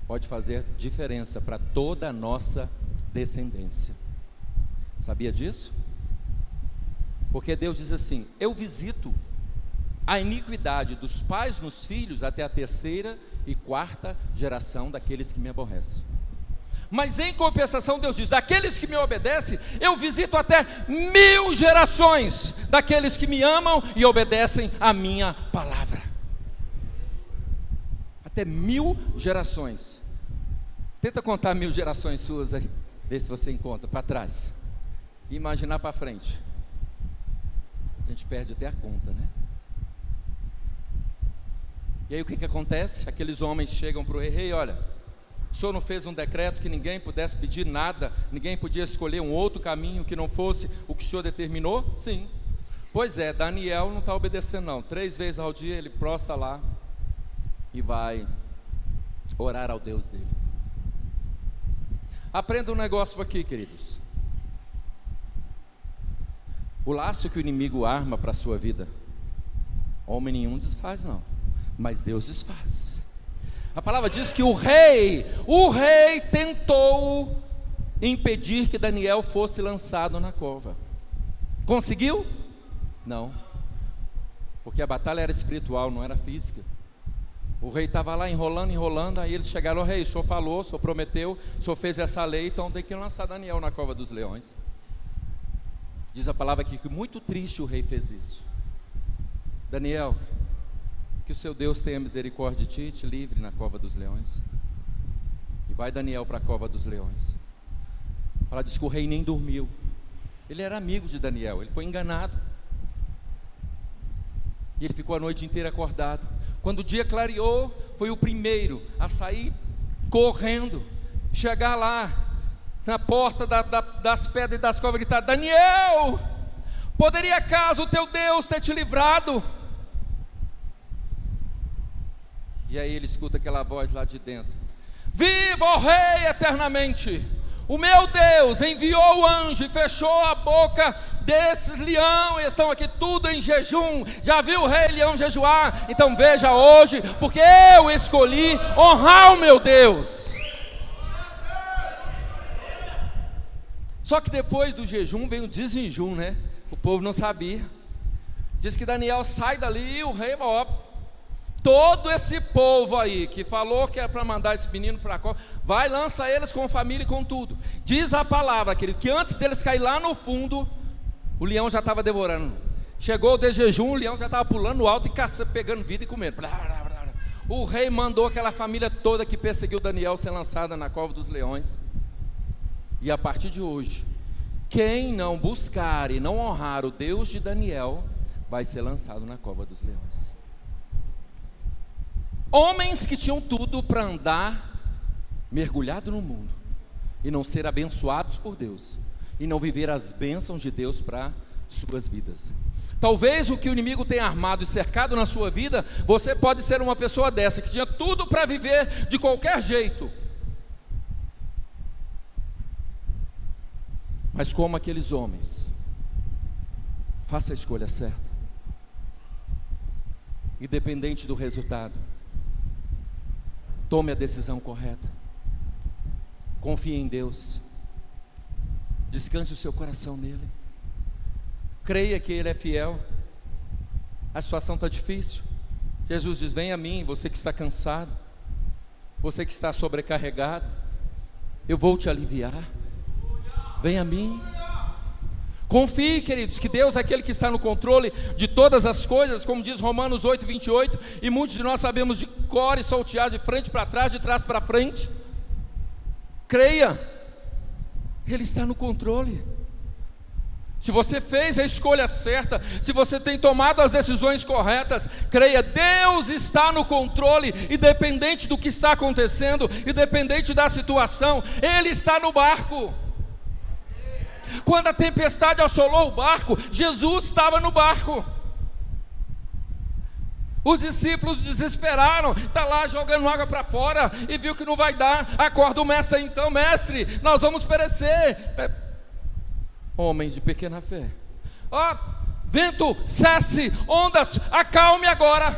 Speaker 1: pode fazer diferença para toda a nossa descendência. Sabia disso? Porque Deus diz assim: eu visito a iniquidade dos pais nos filhos até a 3ª e 4ª geração daqueles que me aborrecem. Mas em compensação Deus diz, daqueles que me obedecem, eu visito até 1000 gerações daqueles que me amam e obedecem a minha palavra. Até 1000 gerações. Tenta contar 1000 gerações suas aí, vê se você encontra para trás e imaginar para frente. A gente perde até a conta, né? E aí o que acontece? Aqueles homens chegam para o rei, olha, o senhor não fez um decreto que ninguém pudesse pedir nada, ninguém podia escolher um outro caminho que não fosse o que o senhor determinou? Sim. Pois é, Daniel não está obedecendo não. 3 vezes ao dia ele prostra lá e vai orar ao Deus dele. Aprenda um negócio aqui, queridos. O laço que o inimigo arma para a sua vida, homem nenhum desfaz não, mas Deus desfaz. A palavra diz que o rei tentou impedir que Daniel fosse lançado na cova. Conseguiu? Não, porque a batalha era espiritual, não era física. O rei estava lá enrolando, aí eles chegaram: rei, o senhor falou, o senhor prometeu, o senhor fez essa lei, então tem que lançar Daniel na cova dos leões. Diz a palavra aqui que muito triste o rei fez isso. Daniel, que o seu Deus tenha misericórdia de ti e te livre na cova dos leões. E vai Daniel para a cova dos leões. Ela diz que o rei nem dormiu. Ele era amigo de Daniel, ele foi enganado. E ele ficou a noite inteira acordado. Quando o dia clareou, foi o primeiro a sair correndo, chegar lá na porta das pedras e das covas e gritar: Daniel, poderia acaso o teu Deus ter te livrado? E aí ele escuta aquela voz lá de dentro: viva o rei eternamente! O meu Deus enviou o anjo e fechou a boca desses leões, estão aqui tudo em jejum. Já viu o rei leão jejuar? Então veja hoje, porque eu escolhi honrar o meu Deus. Só que depois do jejum vem o desenjum, né? O povo não sabia. Diz que Daniel sai dali e o rei, todo esse povo aí que falou que é para mandar esse menino para cá, vai, lança eles com família e com tudo. Diz a palavra, querido, que antes deles cair lá no fundo, o leão já estava devorando. Chegou de jejum, o leão já estava pulando alto e caçando, pegando vida e comendo. O rei mandou aquela família toda que perseguiu Daniel ser lançada na cova dos leões. E a partir de hoje, quem não buscar e não honrar o Deus de Daniel, vai ser lançado na cova dos leões. Homens que tinham tudo para andar mergulhado no mundo e não ser abençoados por Deus, e não viver as bênçãos de Deus para suas vidas. Talvez o que o inimigo tenha armado e cercado na sua vida, você pode ser uma pessoa dessa, que tinha tudo para viver de qualquer jeito, mas como aqueles homens, faça a escolha certa, independente do resultado. Tome a decisão correta. Confie em Deus. Descanse o seu coração nele. Creia que Ele é fiel. A situação está difícil. Jesus diz: vem a mim, você que está cansado, você que está sobrecarregado, eu vou te aliviar. Vem a mim. Confie, queridos, que Deus é aquele que está no controle de todas as coisas, como diz Romanos 8, 28, e muitos de nós sabemos de cor e salteado, de frente para trás, de trás para frente. Creia, Ele está no controle. Se você fez a escolha certa, se você tem tomado as decisões corretas, creia, Deus está no controle, independente do que está acontecendo, independente da situação, Ele está no barco. Quando a tempestade assolou o barco, Jesus estava no barco. Os discípulos desesperaram, está lá jogando água para fora e viu que não vai dar. Acorda o mestre então: mestre, nós vamos perecer. Homens de pequena fé, vento, cesse, ondas, acalme agora.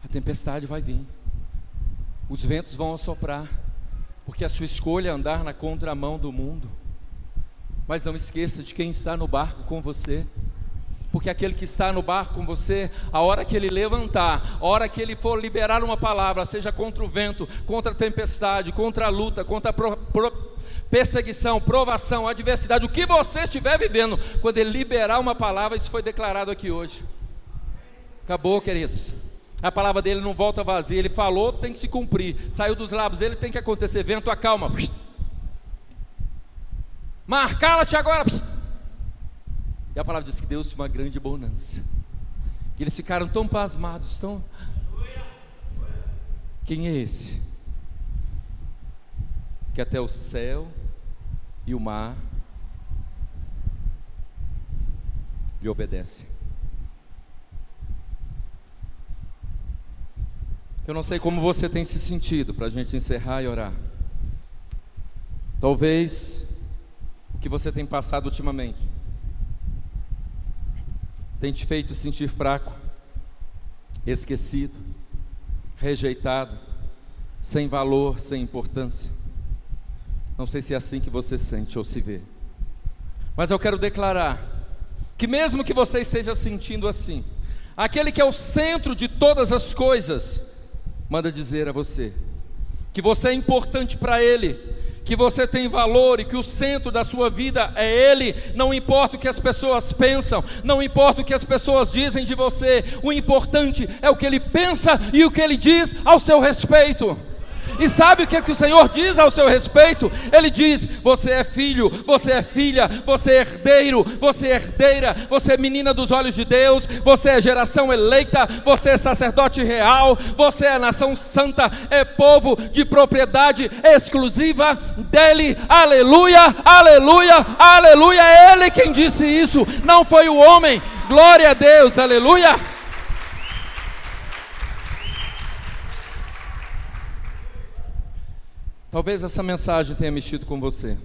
Speaker 1: A tempestade vai vir, os ventos vão assoprar, porque a sua escolha é andar na contramão do mundo. Mas não esqueça de quem está no barco com você, porque aquele que está no barco com você, a hora que ele levantar, a hora que ele for liberar uma palavra, seja contra o vento, contra a tempestade, contra a luta, contra a perseguição, provação, adversidade, o que você estiver vivendo, quando ele liberar uma palavra, isso foi declarado aqui hoje. Acabou, queridos. A palavra dele não volta vazia. Ele falou, tem que se cumprir. Saiu dos lábios dele, tem que acontecer. Vento, acalma. Mar, cala-te agora. E a palavra diz que Deus tinha uma grande bonança, que eles ficaram tão pasmados, tão... Quem é esse que até o céu e o mar lhe obedecem? Eu não sei como você tem se sentido, para a gente encerrar e orar. Talvez o que você tem passado ultimamente tem te feito sentir fraco, esquecido, rejeitado, sem valor, sem importância. Não sei se é assim que você sente ou se vê, mas eu quero declarar que mesmo que você esteja sentindo assim, aquele que é o centro de todas as coisas manda dizer a você que você é importante para Ele, que você tem valor e que o centro da sua vida é Ele. Não importa o que as pessoas pensam, não importa o que as pessoas dizem de você, o importante é o que Ele pensa e o que Ele diz ao seu respeito. E sabe o que o Senhor diz ao seu respeito? Ele diz: você é filho, você é filha, você é herdeiro, você é herdeira, você é menina dos olhos de Deus, você é geração eleita, você é sacerdote real, você é nação santa, é povo de propriedade exclusiva dEle. Aleluia, aleluia, aleluia. É Ele quem disse isso, não foi o homem. Glória a Deus, aleluia. Talvez essa mensagem tenha mexido com você,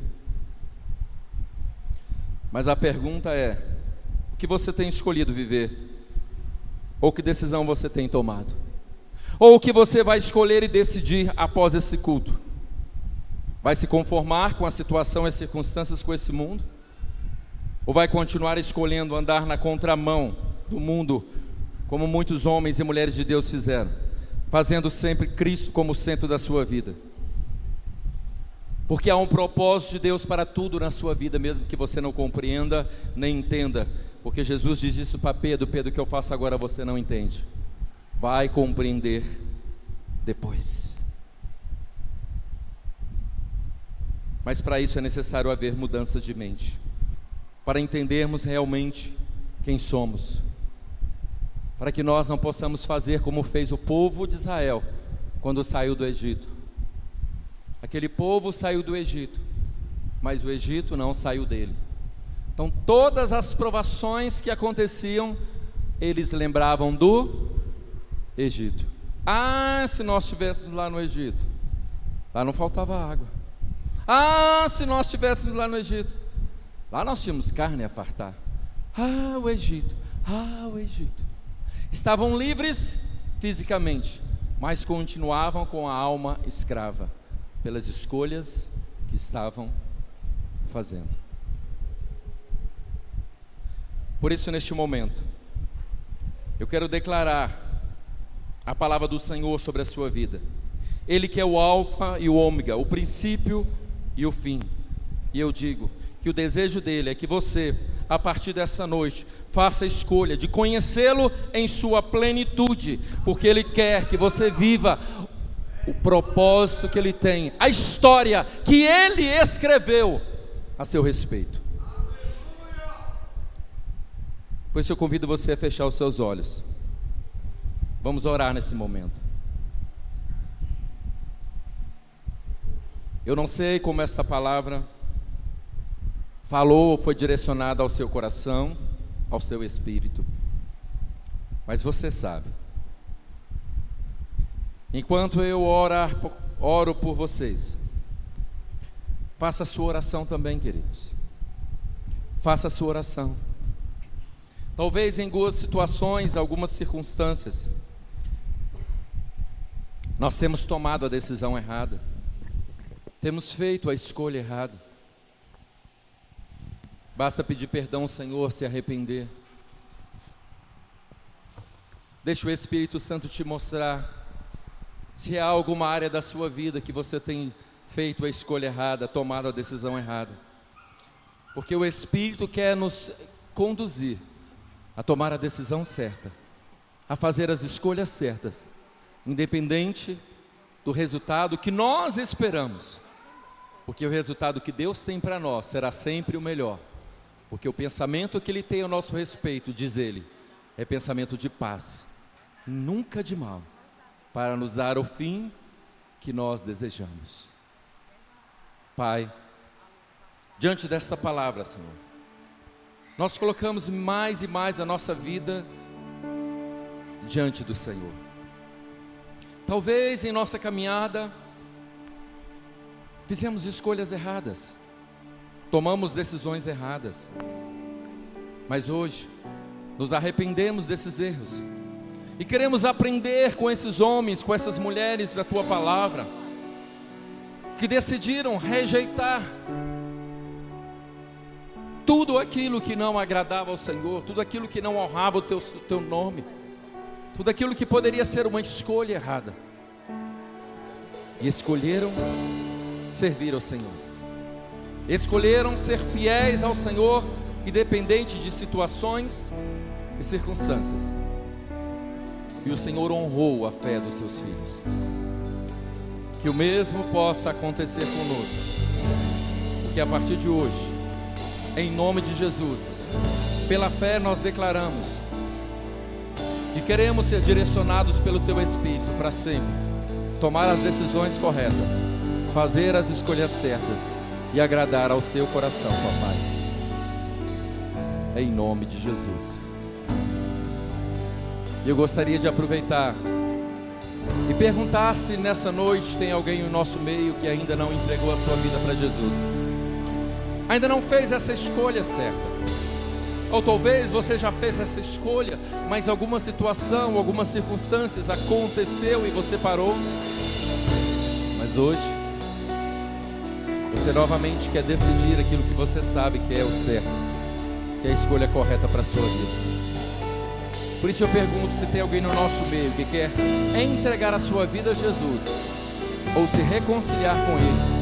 Speaker 1: mas a pergunta é: o que você tem escolhido viver? Ou que decisão você tem tomado? Ou o que você vai escolher e decidir após esse culto? Vai se conformar com a situação e as circunstâncias com esse mundo? Ou vai continuar escolhendo andar na contramão do mundo, como muitos homens e mulheres de Deus fizeram, fazendo sempre Cristo como centro da sua vida? Porque há um propósito de Deus para tudo na sua vida, mesmo que você não compreenda nem entenda. Porque Jesus diz isso para Pedro: Pedro, o que eu faço agora você não entende, vai compreender depois. Mas para isso é necessário haver mudança de mente, para entendermos realmente quem somos, para que nós não possamos fazer como fez o povo de Israel quando saiu do Egito. Aquele povo saiu do Egito, mas o Egito não saiu dele. Então todas as provações que aconteciam, eles lembravam do Egito. Ah, se nós estivéssemos lá no Egito, lá não faltava água. Ah, se nós estivéssemos lá no Egito, lá nós tínhamos carne a fartar. Ah, o Egito, ah, o Egito. Estavam livres fisicamente, mas continuavam com a alma escrava, pelas escolhas que estavam fazendo. Por isso, neste momento, eu quero declarar a palavra do Senhor sobre a sua vida. Ele que é o alfa e o ômega, o princípio e o fim. E eu digo que o desejo dele é que você, a partir dessa noite, faça a escolha de conhecê-lo em sua plenitude, porque ele quer que você viva o propósito que ele tem, a história que ele escreveu a seu respeito. Por isso eu convido você a fechar os seus olhos. Vamos orar nesse momento. Eu não sei como essa palavra falou ou foi direcionada ao seu coração, ao seu espírito, mas você sabe. Enquanto eu oro por vocês, faça a sua oração também, queridos. Faça a sua oração. Talvez em algumas situações, algumas circunstâncias, nós temos tomado a decisão errada, temos feito a escolha errada. Basta pedir perdão ao Senhor, se arrepender. Deixa o Espírito Santo te mostrar se há alguma área da sua vida que você tem feito a escolha errada, tomado a decisão errada. Porque o Espírito quer nos conduzir a tomar a decisão certa, a fazer as escolhas certas, independente do resultado que nós esperamos. Porque o resultado que Deus tem para nós será sempre o melhor. Porque o pensamento que Ele tem a nosso respeito, diz Ele, é pensamento de paz, nunca de mal, para nos dar o fim que nós desejamos. Pai, diante desta palavra, Senhor, nós colocamos mais e mais a nossa vida diante do Senhor. Talvez em nossa caminhada fizemos escolhas erradas, tomamos decisões erradas, mas hoje nos arrependemos desses erros e queremos aprender com esses homens, com essas mulheres da Tua palavra, que decidiram rejeitar tudo aquilo que não agradava ao Senhor, tudo aquilo que não honrava o Teu nome, tudo aquilo que poderia ser uma escolha errada, e escolheram servir ao Senhor. Escolheram ser fiéis ao Senhor, independente de situações e circunstâncias. E o Senhor honrou a fé dos seus filhos. Que o mesmo possa acontecer conosco. Porque a partir de hoje, em nome de Jesus, pela fé nós declaramos que queremos ser direcionados pelo Teu Espírito para sempre, tomar as decisões corretas, fazer as escolhas certas e agradar ao Seu coração, papai. Em nome de Jesus. Eu gostaria de aproveitar e perguntar se nessa noite tem alguém no nosso meio que ainda não entregou a sua vida para Jesus, ainda não fez essa escolha certa. Ou talvez você já fez essa escolha, mas alguma situação, algumas circunstâncias aconteceu e você parou. Mas hoje você novamente quer decidir aquilo que você sabe que é o certo, que é a escolha correta para a sua vida. Por isso eu pergunto se tem alguém no nosso meio que quer entregar a sua vida a Jesus ou se reconciliar com Ele.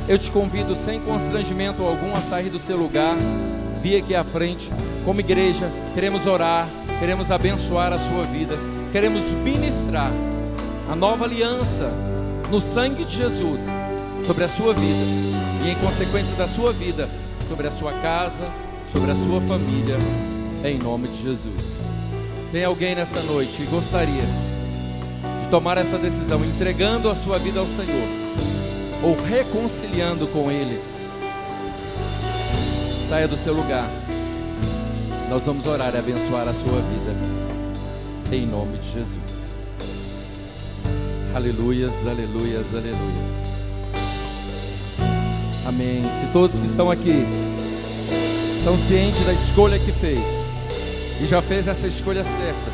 Speaker 1: Eu te convido sem constrangimento algum a sair do seu lugar, vir aqui à frente. Como igreja, queremos orar, queremos abençoar a sua vida, queremos ministrar a nova aliança no sangue de Jesus sobre a sua vida e, em consequência da sua vida, sobre a sua casa, sobre a sua família, em nome de Jesus. Tem alguém nessa noite que gostaria de tomar essa decisão, entregando a sua vida ao Senhor ou reconciliando com Ele? Saia do seu lugar. Nós vamos orar e abençoar a sua vida em nome de Jesus. Aleluias, aleluias, aleluias. Amém. Se todos que estão aqui estão cientes da escolha que fez e já fez essa escolha certa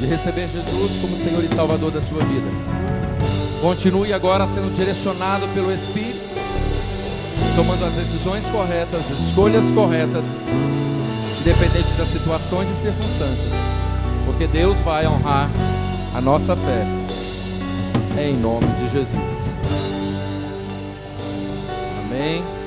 Speaker 1: de receber Jesus como Senhor e Salvador da sua vida, continue agora sendo direcionado pelo Espírito, tomando as decisões corretas, as escolhas corretas, independente das situações e circunstâncias, porque Deus vai honrar a nossa fé, em nome de Jesus. Amém.